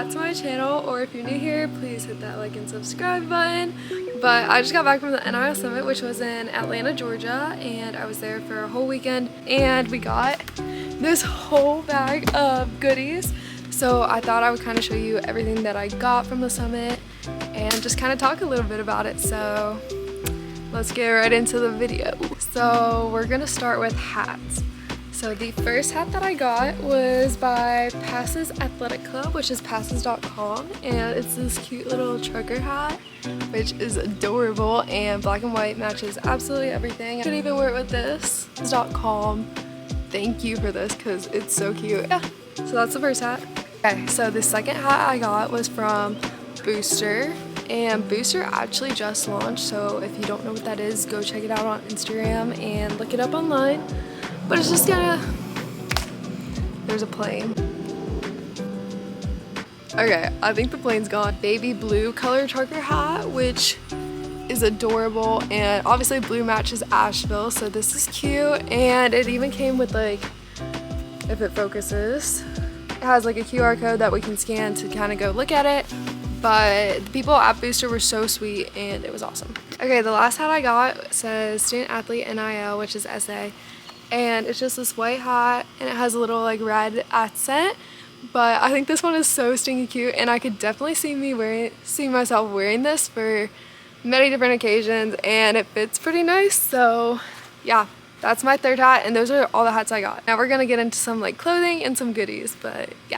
back to my channel, or if you're new here, please hit that like and subscribe button. But I just got back from the NIL Summit, which was in Atlanta, Georgia, and I was there for a whole weekend, and we got this whole bag of goodies. So I thought I would kind of show you everything that I got from the summit and just kind of talk a little bit about it. So let's get right into the video. So we're gonna start with hats. So the first hat that I got was by Passes Athletic Club, which is passes.com, and it's this cute little trucker hat, which is adorable, and black and white matches absolutely everything. I could even wear it with this. Passes.com, thank you for this because it's so cute. Yeah, so that's the first hat. Okay, so the second hat I got was from Booster, and Booster actually just launched, so if you don't know what that is, go check it out on Instagram and look it up online. But it's just there's a plane. Okay, I think the plane's gone. Baby blue color trucker hat, which is adorable, and obviously blue matches Asheville, so this is cute. And it even came with, like, if it focuses, it has like a QR code that we can scan to kind of go look at it. But the people at Booster were so sweet and it was awesome. Okay, the last hat I got says Student Athlete NIL, which is SA. And it's just this white hat, and it has a little like red accent, but I think this one is so stinky cute, and I could definitely see myself wearing this for many different occasions, and it fits pretty nice. So yeah, that's my third hat, and those are all the hats I got. Now we're gonna get into some like clothing and some goodies, but yeah.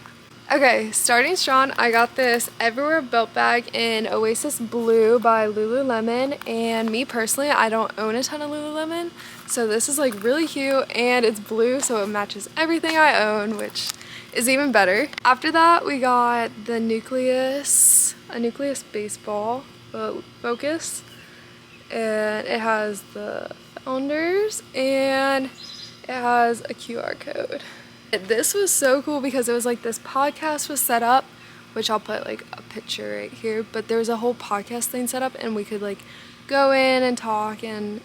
Okay, starting strong, I got this Everywhere belt bag in Oasis Blue by Lululemon, and me personally, I don't own a ton of Lululemon, so this is like really cute, and it's blue, so it matches everything I own, which is even better. After that, we got the a Nucleus baseball focus, and it has the founders, and it has a QR code. This was so cool because it was like this podcast was set up, which I'll put like a picture right here, but there was a whole podcast thing set up, and we could like go in and talk, and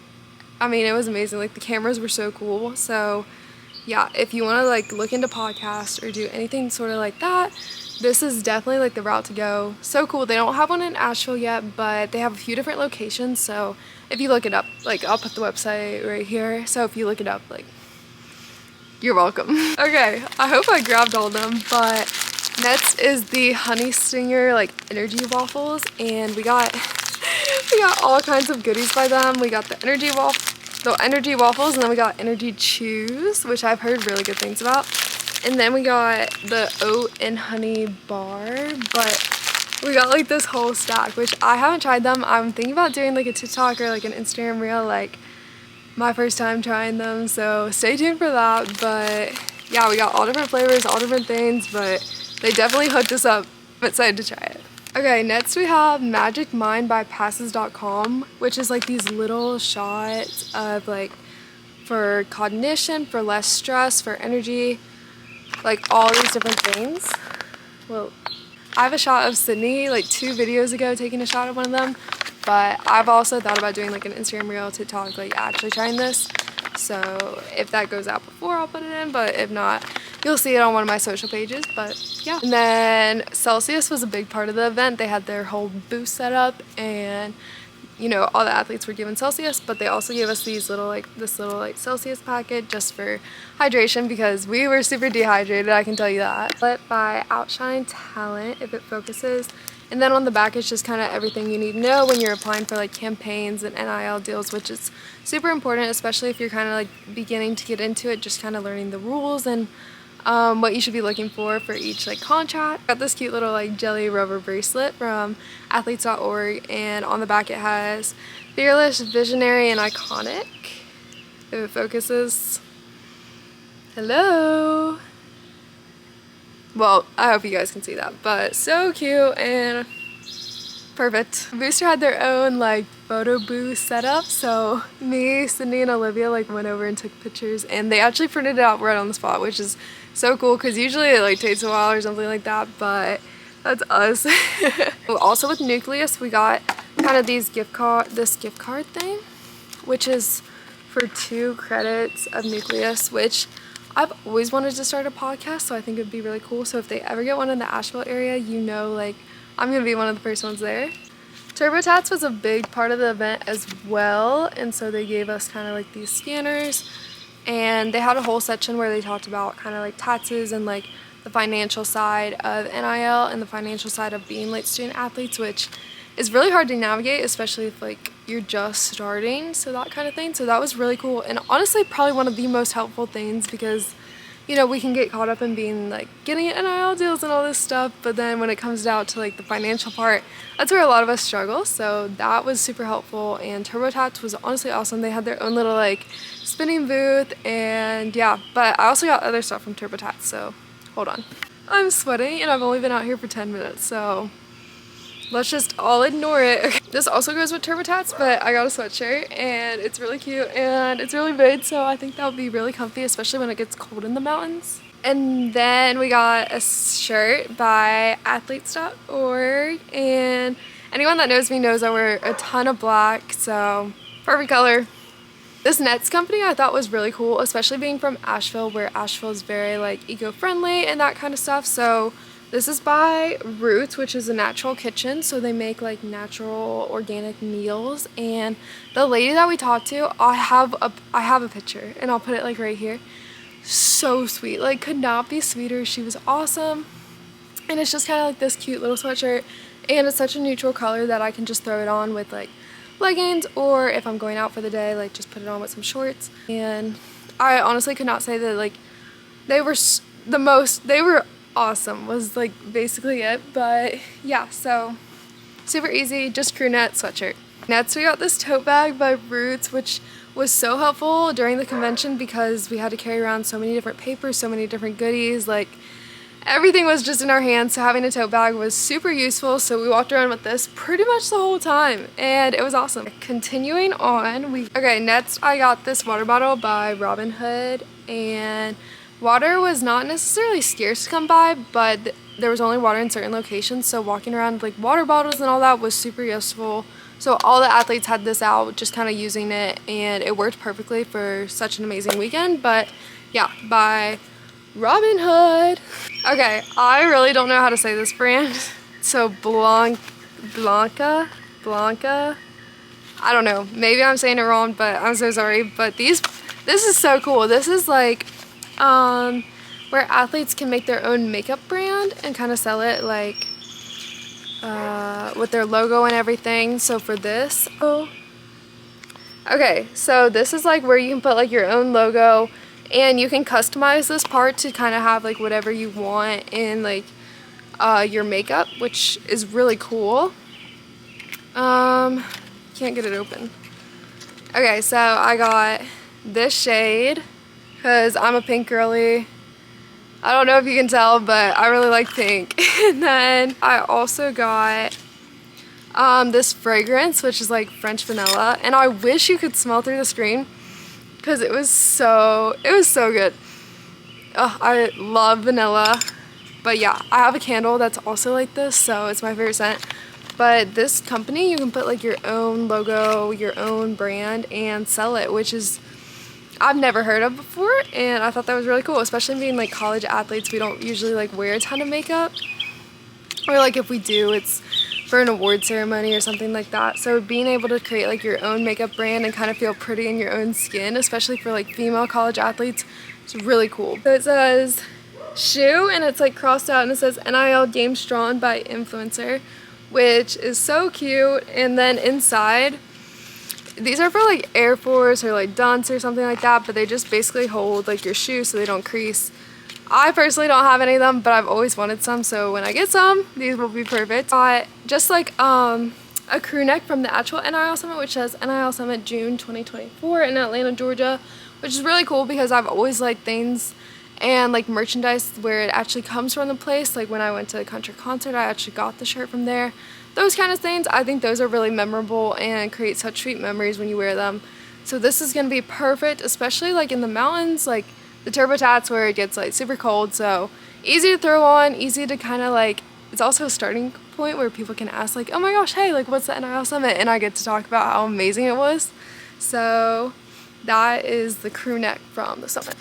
I mean, it was amazing. Like the cameras were so cool. So yeah, if you want to like look into podcasts or do anything sort of like that, this is definitely like the route to go. So cool. They don't have one in Asheville yet, but they have a few different locations. So if you look it up, like I'll put the website right here. So if you look it up, like, you're welcome. Okay, I hope I grabbed all of them, but next is the Honey Stinger like energy waffles, and we got all kinds of goodies by them. We got the energy waffles, and then we got energy chews, which I've heard really good things about. And then we got the oat and honey bar, but we got like this whole stack, which I haven't tried them. I'm thinking about doing like a TikTok or like an Instagram reel, like my first time trying them, so stay tuned for that. But yeah, we got all different flavors, all different things, but they definitely hooked us up. I'm excited to try it. Okay, next we have Magic Mind by passes.com, which is like these little shots of like for cognition, for less stress, for energy, like all these different things. Well, I have a shot of Sydney like 2 videos ago taking a shot of one of them, but I've also thought about doing like an Instagram reel, TikTok, like actually trying this. So if that goes out before, I'll put it in, but if not, you'll see it on one of my social pages. But yeah. And then Celsius was a big part of the event. They had their whole booth set up, and you know, all the athletes were given Celsius, but they also gave us this little Celsius packet just for hydration, because we were super dehydrated, I can tell you that. But by Outshine Talent, if it focuses. And then on the back, it's just kind of everything you need to know when you're applying for like campaigns and NIL deals, which is super important, especially if you're kind of like beginning to get into it, just kind of learning the rules and what you should be looking for each like contract. Got this cute little like jelly rubber bracelet from athletes.org, and on the back it has fearless, visionary, and iconic. If it focuses. Hello. Well, I hope you guys can see that, but so cute and perfect. Booster had their own like photo booth setup, so me, Sydney, and Olivia like went over and took pictures, and they actually printed it out right on the spot, which is so cool because usually it like takes a while or something like that, but that's us. Also with Nucleus, we got kind of this gift card thing, which is for 2 credits of Nucleus, which I've always wanted to start a podcast, so I think it would be really cool. So if they ever get one in the Asheville area, you know, like, I'm gonna be one of the first ones there. TurboTax was a big part of the event as well, and so they gave us kind of like these scanners, and they had a whole section where they talked about kind of like taxes and like the financial side of NIL and the financial side of being like student athletes, which is really hard to navigate, especially if like you're just starting, so that kind of thing. So that was really cool, and honestly probably one of the most helpful things, because you know, we can get caught up in being like getting NIL deals and all this stuff, but then when it comes down to like the financial part, that's where a lot of us struggle. So that was super helpful, and TurboTax was honestly awesome. They had their own little like spinning booth, and yeah, but I also got other stuff from TurboTax, so hold on. I'm sweating and I've only been out here for 10 minutes, so let's just all ignore it. This also goes with TurboTax, but I got a sweatshirt and it's really cute and it's really big, so I think that would be really comfy, especially when it gets cold in the mountains. And then we got a shirt by athletes.org, and anyone that knows me knows I wear a ton of black, so perfect color. This Nets company I thought was really cool, especially being from Asheville, where Asheville is very like eco-friendly and that kind of stuff. So this is by Roots, which is a natural kitchen, so they make like natural organic meals. And the lady that we talked to, I have a picture and I'll put it like right here. So sweet, like could not be sweeter. She was awesome, and it's just kind of like this cute little sweatshirt, and it's such a neutral color that I can just throw it on with like leggings, or if I'm going out for the day, like just put it on with some shorts. And I honestly could not say that like they were awesome was like basically it. But yeah, so super easy, just crew net sweatshirt. Next we got this tote bag by Roots, which was so helpful during the convention because we had to carry around so many different papers, so many different goodies, like everything was just in our hands, so having a tote bag was super useful. So we walked around with this pretty much the whole time, and it was awesome. Continuing on, next I got this water bottle by Robin Hood, and water was not necessarily scarce to come by, but there was only water in certain locations, so walking around with like water bottles and all that was super useful. So all the athletes had this out, just kind of using it, and it worked perfectly for such an amazing weekend. But yeah, by Robin Hood. Okay, I really don't know how to say this brand. So Blanca, I don't know, maybe I'm saying it wrong, but I'm so sorry. But this is so cool. This is like where athletes can make their own makeup brand and kind of sell it like with their logo and everything. So for this, okay, so this is like where you can put like your own logo, and you can customize this part to kind of have like whatever you want in like your makeup, which is really cool. Can't get it open. Okay, so I got this shade because I'm a pink girly. I don't know if you can tell, but I really like pink. And then I also got this fragrance, which is like French vanilla, and I wish you could smell through the screen because it was so good. I love vanilla. But yeah, I have a candle that's also like this, so it's my favorite scent. But this company, you can put like your own logo, your own brand, and sell it, which is I've never heard of before, and I thought that was really cool, especially being like college athletes. We don't usually like wear a ton of makeup, or like if we do, it's for an award ceremony or something like that. So being able to create like your own makeup brand and kind of feel pretty in your own skin, especially for like female college athletes, it's really cool. So it says shoe, and it's like crossed out, and it says NIL Game Strong by Influencer, which is so cute. And then inside, these are for like Air Force or like Dunce or something like that, but they just basically hold like your shoes so they don't crease. I personally don't have any of them, but I've always wanted some, so when I get some, these will be perfect. Just like a crew neck from the actual NIL Summit, which says NIL Summit June 2024 in Atlanta, Georgia, which is really cool because I've always liked things and like merchandise where it actually comes from the place. Like when I went to a country concert, I actually got the shirt from there. Those kind of things, I think those are really memorable and create such sweet memories when you wear them. So this is going to be perfect, especially like in the mountains, like the TurboTax where it gets like super cold. So easy to throw on, easy to kind of like, it's also a starting point where people can ask like, oh my gosh, hey, like what's the NIL Summit? And I get to talk about how amazing it was. So that is the crew neck from the summit.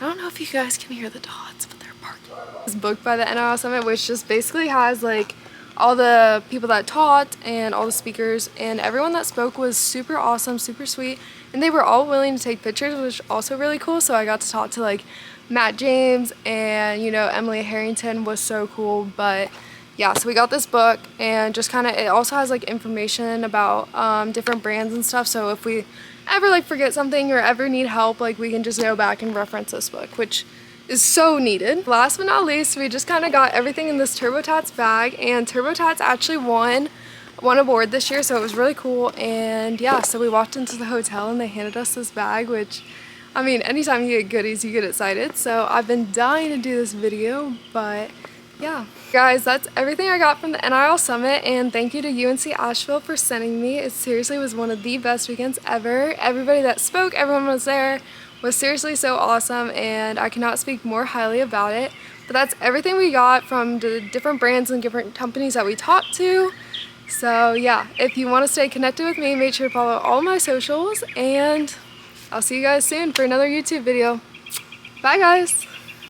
I don't know if you guys can hear the dogs, but they're barking. It's booked by the NIL Summit, which just basically has like all the people that taught and all the speakers, and everyone that spoke was super awesome, super sweet, and they were all willing to take pictures, which was also really cool. So I got to talk to like Matt James, and you know, Emily Harrington was so cool. But yeah, so we got this book, and just kind of, it also has like information about different brands and stuff, so if we ever like forget something or ever need help, like we can just go back and reference this book, which is so needed. Last but not least, we just kind of got everything in this TurboTax bag, and TurboTax actually won award this year, so it was really cool. And yeah, so we walked into the hotel and they handed us this bag, which, I mean, anytime you get goodies, you get excited. So I've been dying to do this video, but yeah. Guys, that's everything I got from the NIL Summit, and thank you to UNC Asheville for sending me. It seriously was one of the best weekends ever. Everybody that spoke, everyone was there, was seriously so awesome, and I cannot speak more highly about it. But that's everything we got from the different brands and different companies that we talked to. So yeah, if you want to stay connected with me, make sure to follow all my socials, and I'll see you guys soon for another YouTube video. Bye guys!